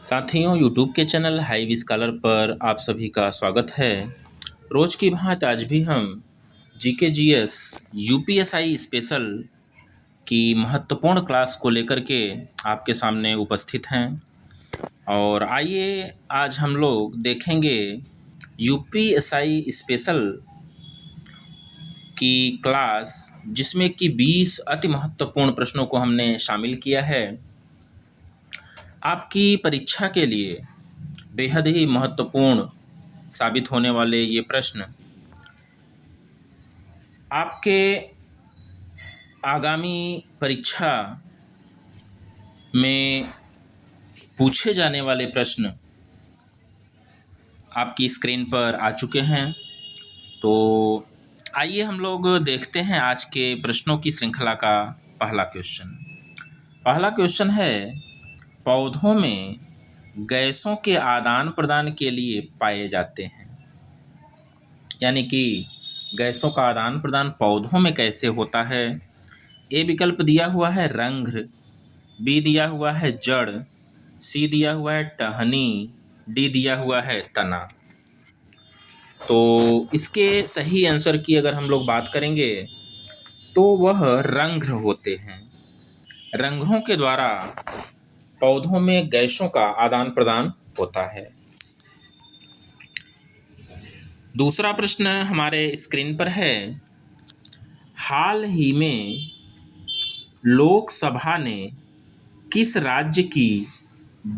साथियों, यूट्यूब के channel heavy scholar पर आप सभी का स्वागत है। रोज की भांति आज भी हम जीके जीएस यूपीएसआई स्पेशल की महत्वपूर्ण क्लास को लेकर के आपके सामने उपस्थित हैं। और आइए आज हम लोग देखेंगे यूपीएसआई स्पेशल की क्लास, जिसमें कि 20 अति महत्वपूर्ण प्रश्नों को हमने शामिल किया है। आपकी परीक्षा के लिए बेहद ही महत्वपूर्ण साबित होने वाले ये प्रश्न आपके आगामी परीक्षा में पूछे जाने वाले प्रश्न आपकी स्क्रीन पर आ चुके हैं। तो आइए हम लोग देखते हैं आज के प्रश्नों की श्रृंखला का पहला क्वेश्चन है, पौधों में गैसों के आदान प्रदान के लिए पाए जाते हैं। यानी कि गैसों का आदान प्रदान पौधों में कैसे होता है। ए विकल्प दिया हुआ है रंध्र, बी दिया हुआ है जड़, सी दिया हुआ है टहनी, डी दिया हुआ है तना। तो इसके सही आंसर की अगर हम लोग बात करेंगे तो वह रंध्र होते हैं। रंध्रों के द्वारा पौधों में गैसों का आदान प्रदान होता है। दूसरा प्रश्न हमारे स्क्रीन पर है, हाल ही में लोकसभा ने किस राज्य की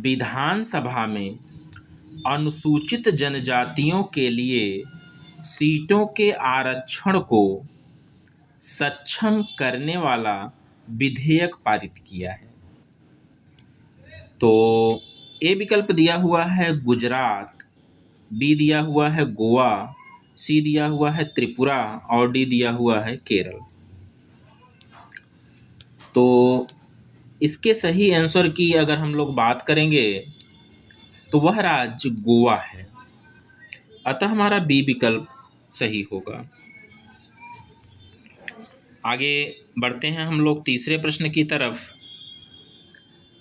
विधानसभा में अनुसूचित जनजातियों के लिए सीटों के आरक्षण को सक्षम करने वाला विधेयक पारित किया है। तो ए विकल्प दिया हुआ है गुजरात, बी दिया हुआ है गोवा, सी दिया हुआ है त्रिपुरा और डी दिया हुआ है केरल। तो इसके सही आंसर की अगर हम लोग बात करेंगे तो वह राज्य गोवा है। अतः हमारा बी विकल्प सही होगा। आगे बढ़ते हैं हम लोग तीसरे प्रश्न की तरफ।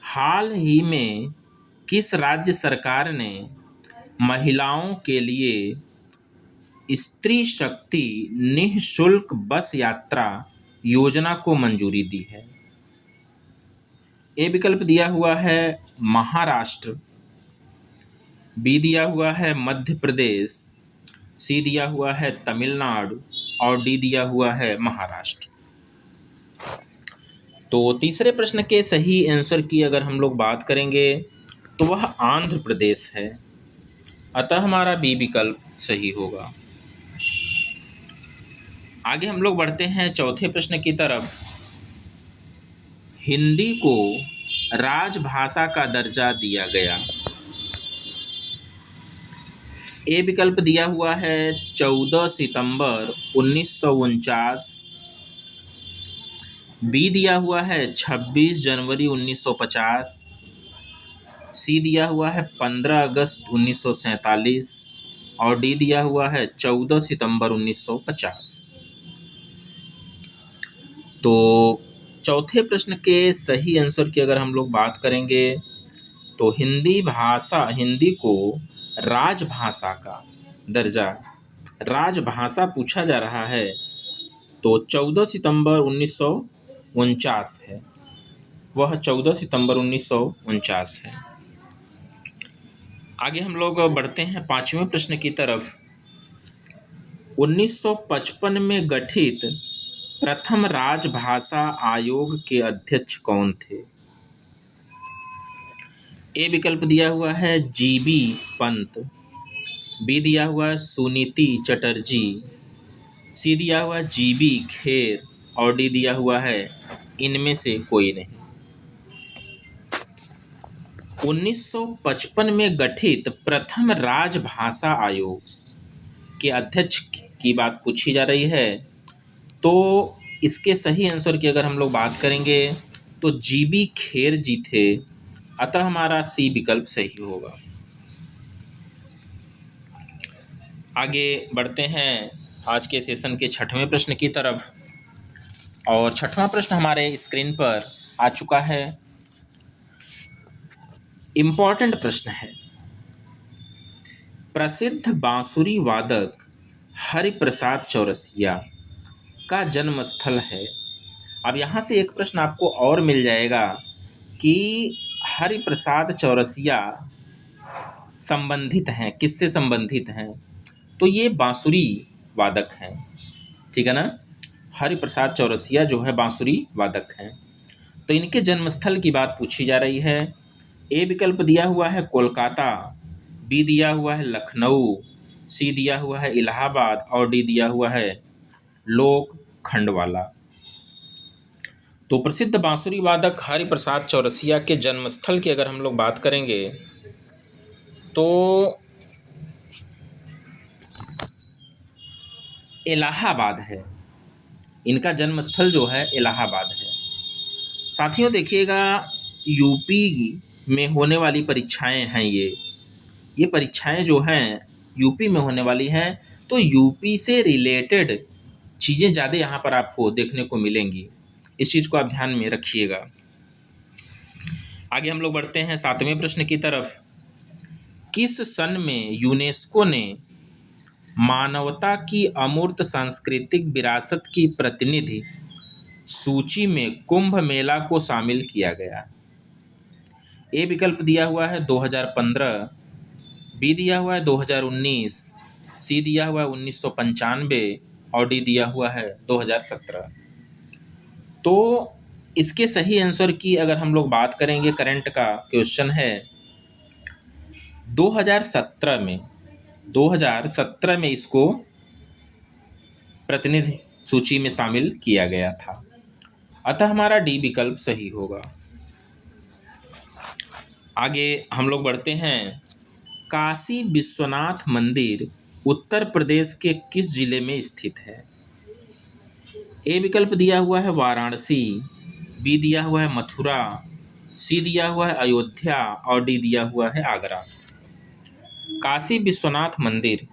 हाल ही में किस राज्य सरकार ने महिलाओं के लिए स्त्री शक्ति निःशुल्क बस यात्रा योजना को मंजूरी दी है। ए विकल्प दिया हुआ है महाराष्ट्र, बी दिया हुआ है मध्य प्रदेश, सी दिया हुआ है तमिलनाडु और डी दिया हुआ है महाराष्ट्र। तो तीसरे प्रश्न के सही आंसर की अगर हम लोग बात करेंगे तो वह आंध्र प्रदेश है। अतः हमारा बी विकल्प सही होगा। आगे हम लोग बढ़ते हैं चौथे प्रश्न की तरफ। हिंदी को राजभाषा का दर्जा दिया गया। ए विकल्प दिया हुआ है 14 सितंबर 1949, बी दिया हुआ है 26 जनवरी 1950, सी दिया हुआ है 15 अगस्त 1947 और डी दिया हुआ है 14 सितंबर 1950। तो चौथे प्रश्न के सही आंसर की अगर हम लोग बात करेंगे तो हिंदी को राजभाषा का दर्जा, राजभाषा पूछा जा रहा है तो 14 सितंबर 1949 है। वह 14 सितंबर 1949 है। आगे हम लोग बढ़ते हैं पांचवें प्रश्न की तरफ। 1955 में गठित प्रथम राजभाषा आयोग के अध्यक्ष कौन थे। ए विकल्प दिया हुआ है जीबी पंत, बी दिया हुआ है सुनीति चटर्जी, सी दिया हुआ है जीबी खेर और डी दिया हुआ है इनमें से कोई नहीं। 1955 में गठित प्रथम राजभाषा आयोग के अध्यक्ष की बात पूछी जा रही है। तो इसके सही आंसर की अगर हम लोग बात करेंगे तो जीबी खेर जी थे। अतः हमारा सी विकल्प सही होगा। आगे बढ़ते हैं आज के सेशन के छठवें प्रश्न की तरफ। और छठवां प्रश्न हमारे स्क्रीन पर आ चुका है। इम्पॉर्टेंट प्रश्न है। प्रसिद्ध बांसुरी वादक हरिप्रसाद चौरसिया का जन्म स्थल है। अब यहाँ से एक प्रश्न आपको और मिल जाएगा कि हरिप्रसाद चौरसिया संबंधित हैं, किससे संबंधित हैं? तो ये बांसुरी वादक हैं, ठीक है ना। हरिप्रसाद चौरसिया जो है बांसुरी वादक हैं। तो इनके जन्मस्थल की बात पूछी जा रही है। ए विकल्प दिया हुआ है कोलकाता, बी दिया हुआ है लखनऊ, सी दिया हुआ है इलाहाबाद और डी दिया हुआ है लोक खंडवाला। तो प्रसिद्ध बांसुरी वादक हरिप्रसाद चौरसिया के जन्मस्थल की अगर हम लोग बात करेंगे तो इलाहाबाद है। इनका जन्मस्थल जो है इलाहाबाद है। साथियों देखिएगा, यूपी में होने वाली परीक्षाएं हैं ये परीक्षाएं जो हैं यूपी में होने वाली हैं। तो यूपी से रिलेटेड चीज़ें ज़्यादा यहाँ पर आपको देखने को मिलेंगी। इस चीज़ को आप ध्यान में रखिएगा। आगे हम लोग बढ़ते हैं 7वें प्रश्न की तरफ। किस सन में यूनेस्को ने मानवता की अमूर्त सांस्कृतिक विरासत की प्रतिनिधि सूची में कुंभ मेला को शामिल किया गया? ए विकल्प दिया हुआ है 2015, बी दिया हुआ है 2019, सी दिया हुआ है 1995 और डी दिया हुआ है 2017। तो इसके सही आंसर की अगर हम लोग बात करेंगे, करंट का क्वेश्चन है 2017 में इसको प्रतिनिधि सूची में शामिल किया गया था। अतः हमारा डी विकल्प सही होगा। आगे हम लोग बढ़ते हैं। काशी विश्वनाथ मंदिर उत्तर प्रदेश के किस जिले में स्थित है? ए विकल्प दिया हुआ है वाराणसी, बी दिया हुआ है मथुरा, सी दिया हुआ है अयोध्या और डी दिया हुआ है आगरा। काशी विश्वनाथ मंदिर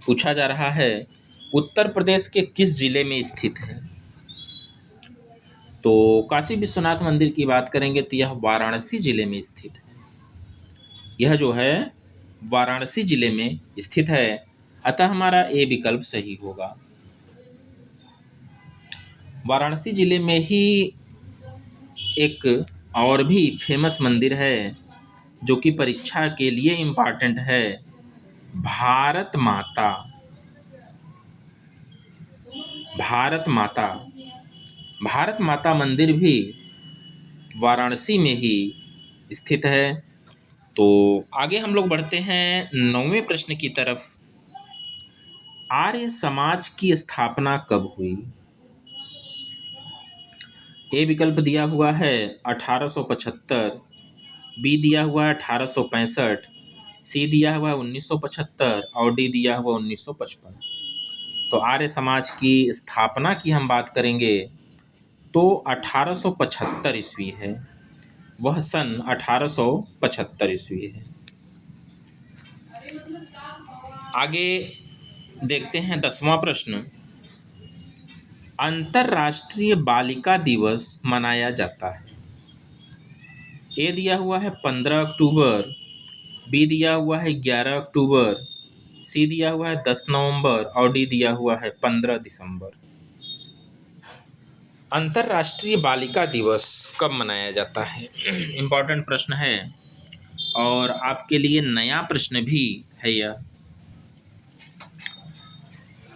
पूछा जा रहा है उत्तर प्रदेश के किस जिले में स्थित है? तो काशी विश्वनाथ मंदिर की बात करेंगे तो यह वाराणसी जिले में स्थित है। यह जो है वाराणसी जिले में स्थित है। अतः हमारा ए विकल्प सही होगा। वाराणसी जिले में ही एक और भी फेमस मंदिर है जो कि परीक्षा के लिए इम्पॉर्टेंट है। भारत माता भारत माता मंदिर भी वाराणसी में ही स्थित है। तो आगे हम लोग बढ़ते हैं 9वें प्रश्न की तरफ। आर्य समाज की स्थापना कब हुई? ए विकल्प दिया हुआ है 1875, बी दिया हुआ है 1865, सी दिया हुआ है 1975 और डी दिया हुआ 1955। तो आर्य समाज की स्थापना की हम बात करेंगे तो 1875 ईस्वी है। वह सन 1875 ईस्वी है। आगे देखते हैं 10वां प्रश्न। अंतर्राष्ट्रीय बालिका दिवस मनाया जाता है। ए दिया हुआ है 15 अक्टूबर, बी दिया हुआ है 11 अक्टूबर, सी दिया हुआ है 10 नवंबर और डी दिया हुआ है 15 दिसंबर। अंतर्राष्ट्रीय बालिका दिवस कब मनाया जाता है? इम्पॉर्टेंट प्रश्न है और आपके लिए नया प्रश्न भी है यह।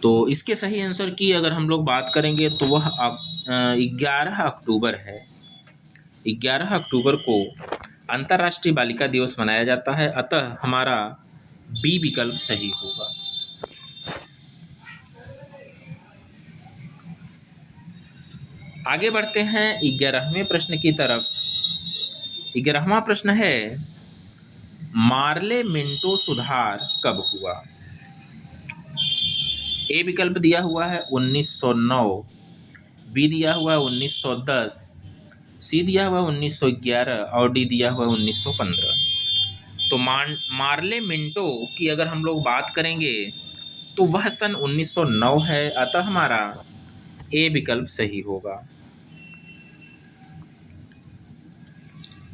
तो इसके सही आंसर की अगर हम लोग बात करेंगे तो वह 11 अक्टूबर है। 11 अक्टूबर को अंतर्राष्ट्रीय बालिका दिवस मनाया जाता है। अतः हमारा बी विकल्प सही होगा। आगे बढ़ते हैं 11वें प्रश्न की तरफ। 11वां प्रश्न है मार्ले मिंटो सुधार कब हुआ? ए विकल्प दिया हुआ है 1909, बी दिया हुआ है 1910, सी दिया हुआ है 1911 और डी दिया हुआ है 1915। तो मार्ले मिंटो की अगर हम लोग बात करेंगे तो वह सन 1909 है। अतः हमारा ए विकल्प सही होगा।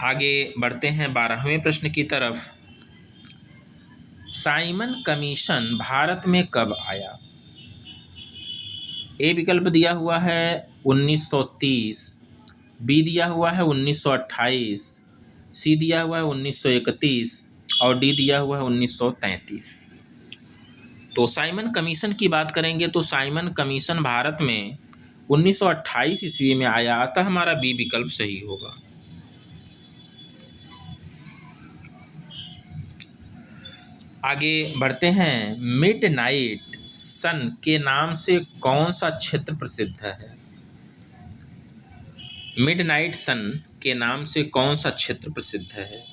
आगे बढ़ते हैं 12वें प्रश्न की तरफ। साइमन कमीशन भारत में कब आया? ए विकल्प दिया हुआ है 1930, बी दिया हुआ है 1928, सी दिया हुआ है 1931 और डी दिया हुआ है 1933। तो साइमन कमीशन की बात करेंगे तो साइमन कमीशन भारत में 1928 ईस्वी में आया, अतः हमारा बी विकल्प सही होगा। आगे बढ़ते हैं। मिडनाइट सन के नाम से कौन सा क्षेत्र प्रसिद्ध है? मिडनाइट सन के नाम से कौन सा क्षेत्र प्रसिद्ध है?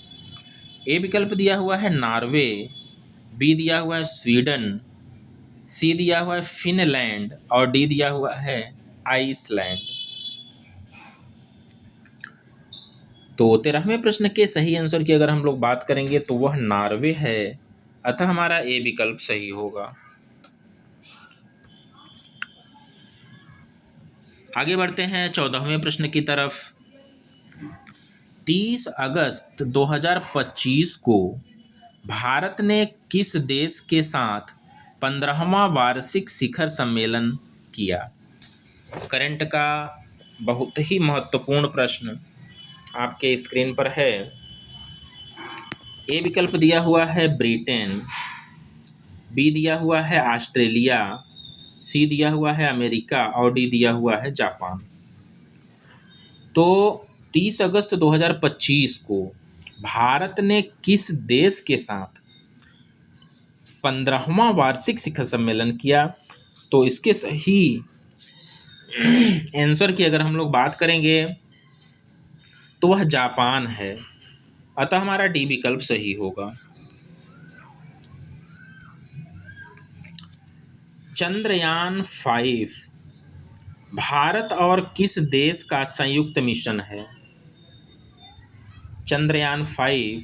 ए विकल्प दिया हुआ है नॉर्वे, बी दिया हुआ है स्वीडन, सी दिया हुआ है फिनलैंड और डी दिया हुआ है आइसलैंड। तो 13वें प्रश्न के सही आंसर की अगर हम लोग बात करेंगे तो वह नॉर्वे है, अतः हमारा ए विकल्प सही होगा। आगे बढ़ते हैं 14वें प्रश्न की तरफ। 30 अगस्त 2025 को भारत ने किस देश के साथ 15वां वार्षिक शिखर सम्मेलन किया? करंट का बहुत ही महत्वपूर्ण प्रश्न आपके स्क्रीन पर है। ए विकल्प दिया हुआ है ब्रिटेन, बी दिया हुआ है ऑस्ट्रेलिया, सी दिया हुआ है अमेरिका और डी दिया हुआ है जापान। तो 30 अगस्त 2025 को भारत ने किस देश के साथ 15वां वार्षिक शिखर सम्मेलन किया? तो इसके सही आंसर की अगर हम लोग बात करेंगे तो वह जापान है, अतः हमारा डी विकल्प सही होगा। चंद्रयान 5 भारत और किस देश का संयुक्त मिशन है? चंद्रयान 5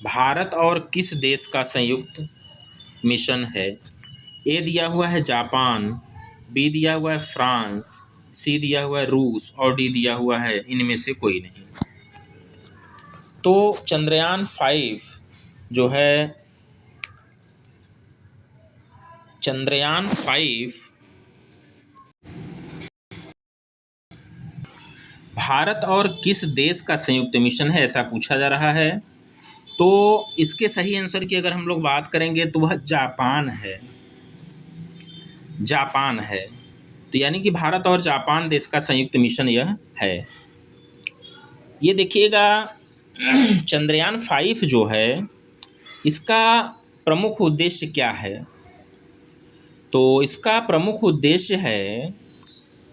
भारत और किस देश का संयुक्त मिशन है? ए दिया हुआ है जापान, बी दिया हुआ है फ्रांस, सी दिया हुआ है रूस और डी दिया हुआ है इनमें से कोई नहीं। तो चंद्रयान 5 जो है, चंद्रयान 5 भारत और किस देश का संयुक्त मिशन है, ऐसा पूछा जा रहा है। तो इसके सही आंसर की अगर हम लोग बात करेंगे तो वह जापान है, जापान है। तो यानी कि भारत और जापान देश का संयुक्त मिशन यह है। ये देखिएगा चंद्रयान 5 जो है इसका प्रमुख उद्देश्य क्या है? तो इसका प्रमुख उद्देश्य है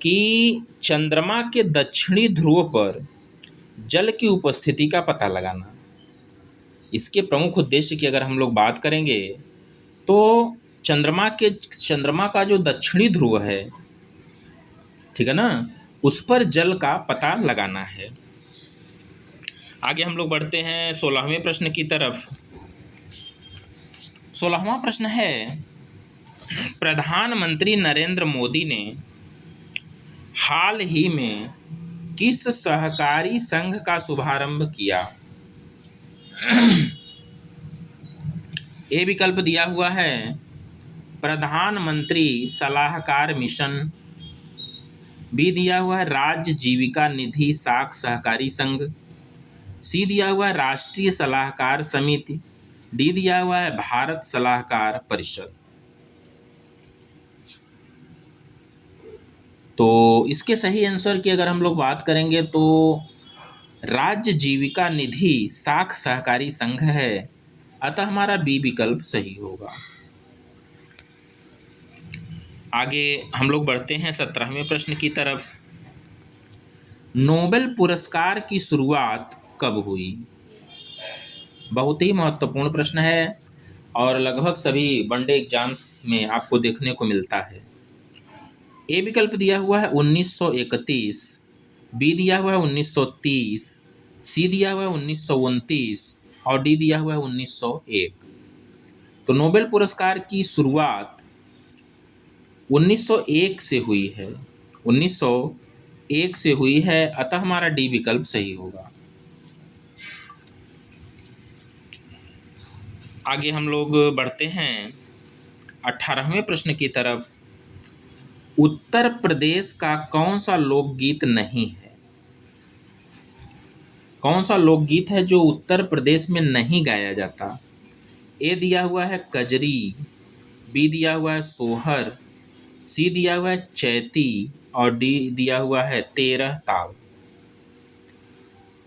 कि चंद्रमा के दक्षिणी ध्रुव पर जल की उपस्थिति का पता लगाना। इसके प्रमुख उद्देश्य की अगर हम लोग बात करेंगे तो चंद्रमा का जो दक्षिणी ध्रुव है, ठीक है ना, उस पर जल का पता लगाना है। आगे हम लोग बढ़ते हैं 16वें प्रश्न की तरफ। 16वां प्रश्न है, प्रधानमंत्री नरेंद्र मोदी ने हाल ही में किस सहकारी संघ का शुभारंभ किया? ए विकल्प दिया हुआ है प्रधानमंत्री सलाहकार मिशन, बी दिया हुआ है राज्य जीविका निधि साख सहकारी संघ, सी दिया हुआ है राष्ट्रीय सलाहकार समिति, डी दिया हुआ है भारत सलाहकार परिषद। तो इसके सही आंसर की अगर हम लोग बात करेंगे तो राज्य जीविका निधि साख सहकारी संघ है, अतः हमारा बी विकल्प सही होगा। आगे हम लोग बढ़ते हैं 17वें प्रश्न की तरफ। नोबेल पुरस्कार की शुरुआत कब हुई? बहुत ही महत्वपूर्ण प्रश्न है और लगभग सभी वनडे एग्जाम्स में आपको देखने को मिलता है। ए विकल्प दिया हुआ है 1931, बी दिया हुआ है 1930, सी दिया हुआ है 1929 और डी दिया हुआ है 1901। तो नोबेल पुरस्कार की शुरुआत 1901 से हुई है, 1901 से हुई है, अतः हमारा डी विकल्प सही होगा। आगे हम लोग बढ़ते हैं 18वें प्रश्न की तरफ। उत्तर प्रदेश का कौन सा लोकगीत नहीं है? कौन सा लोकगीत है जो उत्तर प्रदेश में नहीं गाया जाता? ए दिया हुआ है कजरी, बी दिया हुआ है सोहर, सी दिया हुआ है चैती और डी दिया हुआ है 13 ताल।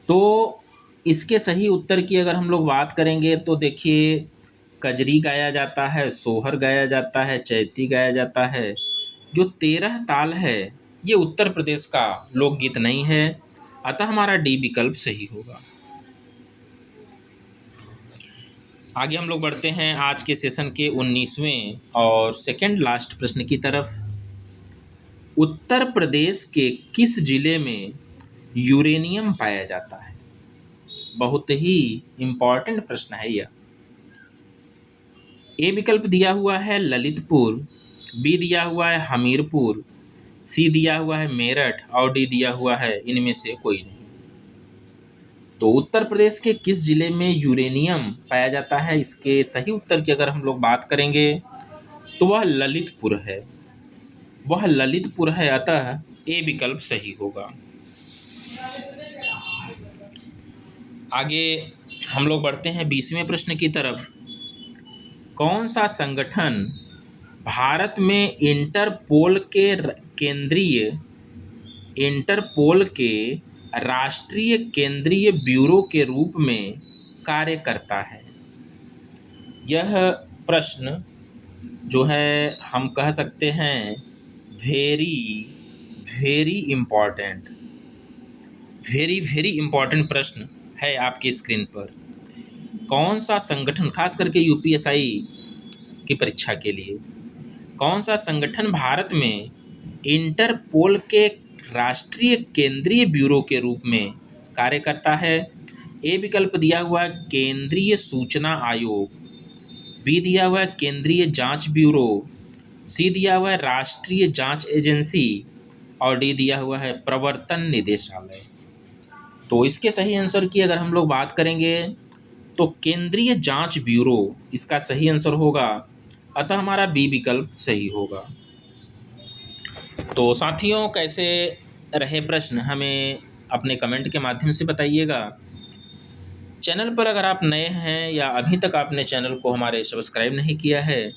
तो इसके सही उत्तर की अगर हम लोग बात करेंगे तो देखिए, कजरी गाया जाता है, सोहर गाया जाता है, चैती गाया जाता है। जो 13 ताल है ये उत्तर प्रदेश का लोकगीत नहीं है, अतः हमारा डी विकल्प सही होगा। आगे हम लोग बढ़ते हैं आज के सेशन के 19वें और सेकंड लास्ट प्रश्न की तरफ। उत्तर प्रदेश के किस जिले में यूरेनियम पाया जाता है? बहुत ही इम्पॉर्टेंट प्रश्न है यह। ए विकल्प दिया हुआ है ललितपुर, बी दिया हुआ है हमीरपुर, सी दिया हुआ है मेरठ और डी दिया हुआ है इनमें से कोई नहीं। तो उत्तर प्रदेश के किस जिले में यूरेनियम पाया जाता है, इसके सही उत्तर की अगर हम लोग बात करेंगे तो वह ललितपुर है। वह ललितपुर है, अतः ए विकल्प सही होगा। आगे हम लोग बढ़ते हैं 20वें प्रश्न की तरफ। कौन सा संगठन भारत में इंटरपोल के राष्ट्रीय केंद्रीय ब्यूरो के रूप में कार्य करता है? यह प्रश्न जो है हम कह सकते हैं वेरी इम्पॉर्टेंट प्रश्न है आपकी स्क्रीन पर। कौन सा संगठन, खास करके यूपीएसआई की परीक्षा के लिए, कौन सा संगठन भारत में इंटरपोल के राष्ट्रीय केंद्रीय ब्यूरो के रूप में कार्य करता है? ए विकल्प दिया हुआ है केंद्रीय सूचना आयोग, बी दिया हुआ है केंद्रीय जांच ब्यूरो, सी दिया हुआ है राष्ट्रीय जांच एजेंसी और डी दिया हुआ है प्रवर्तन निदेशालय। तो इसके सही आंसर की अगर हम लोग बात करेंगे तो केंद्रीय जांच ब्यूरो इसका सही आंसर होगा, अतः हमारा बी विकल्प सही होगा। तो साथियों, कैसे रहे प्रश्न हमें अपने कमेंट के माध्यम से बताइएगा। चैनल पर अगर आप नए हैं या अभी तक आपने चैनल को हमारे सब्सक्राइब नहीं किया है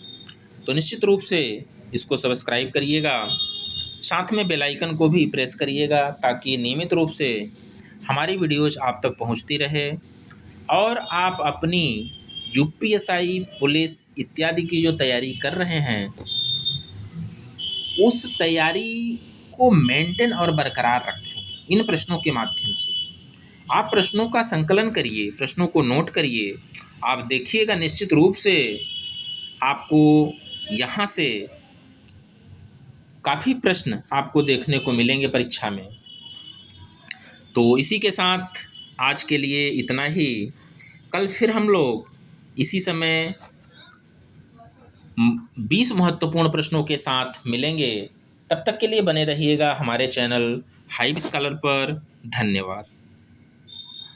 तो निश्चित रूप से इसको सब्सक्राइब करिएगा, साथ में बेल आइकन को भी प्रेस करिएगा ताकि नियमित रूप से हमारी वीडियोज आप तक पहुंचती रहे और आप अपनी यूपीएसआई, पुलिस इत्यादि की जो तैयारी कर रहे हैं उस तैयारी को मेंटेन और बरकरार रखें। इन प्रश्नों के माध्यम से आप प्रश्नों का संकलन करिए, प्रश्नों को नोट करिए, आप देखिएगा निश्चित रूप से आपको यहाँ से काफ़ी प्रश्न आपको देखने को मिलेंगे परीक्षा में। तो इसी के साथ आज के लिए इतना ही। कल फिर हम लोग इसी समय 20 महत्वपूर्ण प्रश्नों के साथ मिलेंगे। तब तक के लिए बने रहिएगा हमारे चैनल हाइव स्कॉलर पर। धन्यवाद।